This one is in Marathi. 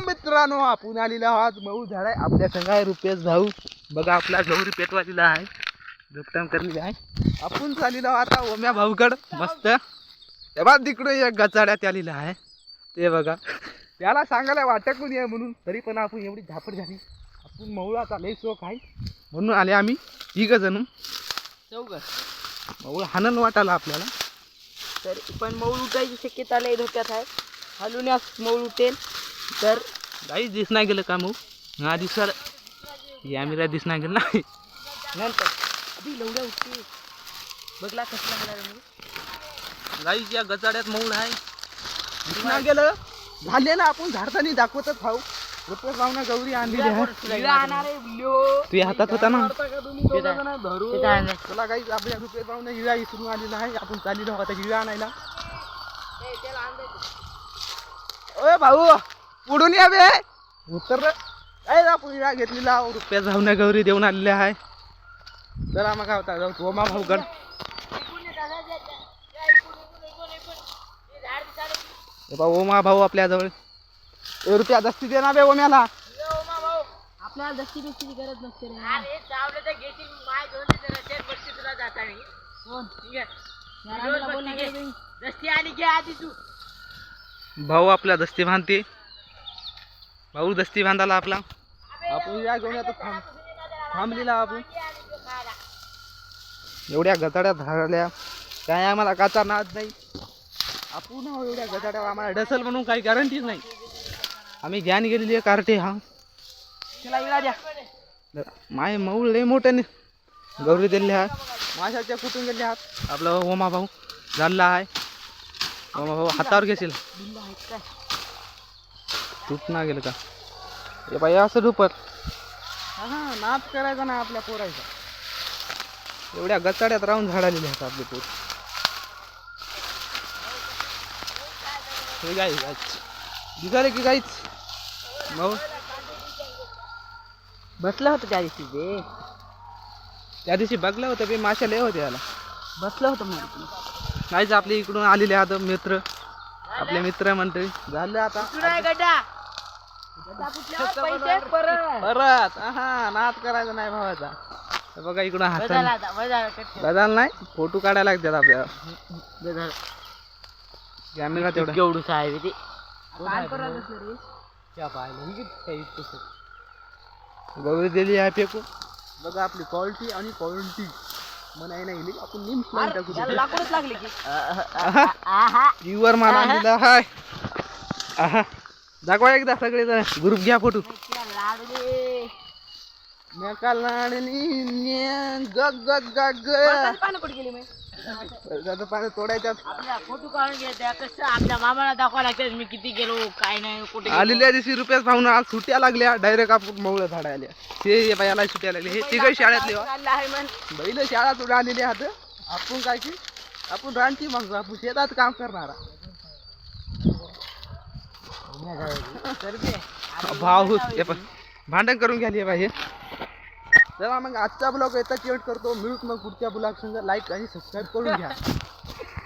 मित्रांनो आपण आलेला आहात मऊ झाड आहे आपल्या संग आहे रुपेश भाऊ. बघा आपला गौरी पेटवालेला आहे झोपटाम करलेला आहे. आपण चाललेलो आता ओम्या भाऊकड मस्त. तेव्हा तिकडे एक गचाड्यात आलेला आहे ते बघा. त्याला सांगायला वाटत कोणी आहे म्हणून तरी पण आपण एवढी झापड झाली. आपण मऊळाचा लय शोक आहे म्हणून आले आम्ही ठीक जणू चौघ. मऊळ हाणन वाटाला आपल्याला. तर पण मऊळ उठायची शक्यता लय धोक्यात आहे. हलवण्यास मऊळ उठेल तर काही दिस नाही गेलं का मग हा दिसला यामिरा दिस नाही गेलं नाही नंतर अभी लवड्या उठते बघला कसला हला गाईच या गचाड्यात मऊळ आहे दिस नाही गेलं झाले ना. आपण झाडतानी दाखवतच भाऊ रुपेश भाऊना गौरी आणलेली आहे. तुझ्या हातात होता ना तुला काही आपल्या रुपेश भाऊने हिळा इसरून आलेला आहे. आपण चाललेलो आता हिळा आणायला. ओय भाऊ पुढून या बे उतर काय आपण हिळा घेतलेला रुपेश भाऊने गौरी देऊन आलेले आहे. चला मग काय होता जाऊ ओमा भाऊकड. ओमा भाऊ आपल्या जवळ रुपया दस्ती दे ना बे ओम्याला. आपल्याला दस्ती बिस्तीची गरज नसते भाऊ आपल्या दस्ती बांधते. भाऊ दस्ती बांधाला आपला आपण या घेऊन येतो थांबलेला आपण. एवढ्या गचाड्या झाल्या काय आम्हाला काचा नाद नाही. आपण एवढ्या गचाड्या आम्हाला डसल म्हणून काही गॅरंटीच नाही. आम्ही घ्यान गेलेली आहे कार्टे. हा त्याला इळा द्या. माय मऊळ लय मोठ्याने गौरी दिलेली आहे. माशाच्या कुठून गेले आहात आपला ओमा भाऊ झाला आहे. ओमा भाऊ हातावर घेशील तूप ना गेलं का हे बाई असं डुपर. हा नाच करायचा ना आपल्या पोरायचा. एवढ्या गचाड्यात राहून झाडालेले आहेत आपले पोर. हे गाई दिसाले की काहीच भाऊ बसलं होतं त्या दिवशी ते त्या दिवशी बघलं होतं बे माशा लय होते याला बसलं होतं म्हणून नाहीच. आपले इकडून आलेले आहात मित्र आपले मित्र मंडळी झालं आता परत हा नाच करायचा नाही भावाचा. बघा इकडून हात बदल नाही फोटो काढायला लागतात आपल्याला कॅमेरा तेवढं केवढूच आहे ते गौरी दिली आहे फेकू. बघा आपली क्वालिटी आणि क्वालिटी म्हणाय नाही आपण निम्स लाकूडच लागले की प्युअर माल आणलेला हाय. दाखवा एकदा सगळे जण ग्रुप घ्या फोटो. काल पाणी तोडायच्यात फोटो काढून घ्यायचा कसं आपल्या मामाला दाखवा लागतात मी किती गेलो काय नाही कुठे आलेल्या दिवशी रुपयाच पाहून आज सुट्या लागल्या डायरेक्ट आपण मऊळ झाडा आल्या. हे बायाला सुट्या लागल्या. हे तिघ शाळेतले बैल शाळा तुडे आलेले आहात. आपण काय की आपण रानची मग आपण शेतात काम करणारा भाऊ हे पण भांडण करून घ्याली पाहिजे. चला मग आजचा ब्लॉग येताच एंड करतो. मिळूत मग पुढच्या ब्लॉग संग. लाईक आणि सबस्क्राईब करून घ्या.